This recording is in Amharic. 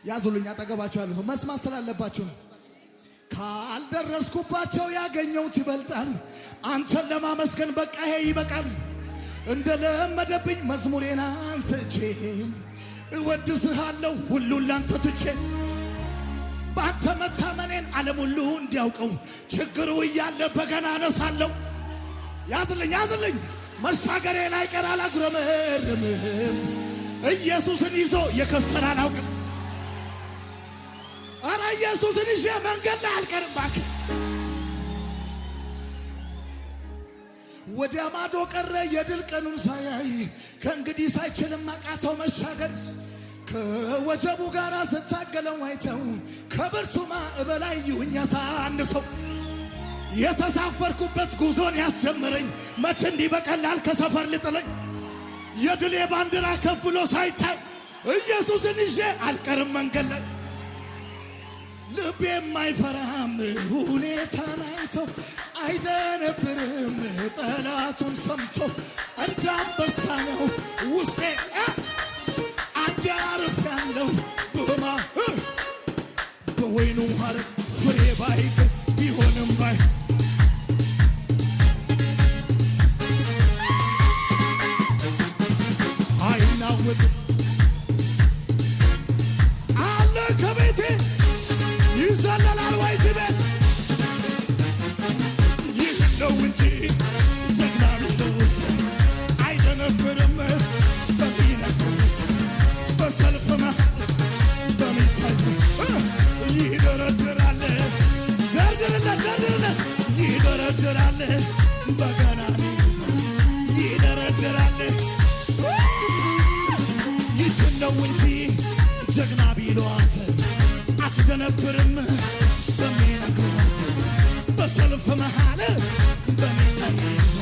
ያዙልኝ አጠገባችሁ ያለው መስማት ስላለባችሁ ነው። ካልደረስኩባቸው ያገኘሁት ይበልጣል። አንተን ለማመስገን በቃ ይሄ ይበቃል። እንደለመደብኝ መዝሙሬን አንስቼ እወድስሃለሁ ሁሉን ላንተ ትቼ ባንተ መታመኔን ዓለም ሁሉ እንዲያውቀው ችግሩ እያለ በገና አነሳለሁ። ያዝልኝ መሻገሬን አይቀር አላጉረመርምም። ኢየሱስን ይዞ የከሰረ አላውቅም። አረ ኢየሱስን ይዤ መንገድ ላይ አልቀርም እባክህ። ወዲያ ማዶ ቀረ የድል ቀኑን ሳያይ ከእንግዲህ ሳይችልም አቃተው መሻገር። ከወጀቡ ጋር ስታገለው አይተው ከብርቱ ማዕበል አዩኝ አሳንሰው። የተሳፈርኩበት ጉዞን ያስጀመረኝ መቼ እንዲህ በቀላል ከሰፈር ልጥለኝ። የድል ባንዲራ ከፍ ብሎ ሳይታይ ኢየሱስን ይዤ አልቀርም መንገድ ላይ። ልቤ የማይፈራም ሁኔታን አይቶ አይደነብርም ጠላቱን ሰምቶ። እንደ አንበሳ ነው ውስጤ አንድ አርፌያለሁ በወይኑ ሐረግ ፍሬ ባይገኝ ቢሆንም ባይ አይናወጥም አለ ከቤቴ ይዘለላል ወይ ዝቤት። ይህ ነው እንጂ ጀግና ሚሉት አይደነብርም በሚነግሩት በሰልፍ መሃል በሚታዝ ይደረድራል። ደርድርለት ይደረድራል በገና ይዞ ይደረድራል። ይችን ነው እንጂ ጀግና ቢሏት አትደነብርም በሚነግሯት በሰልፍ መሃል በሚታዝ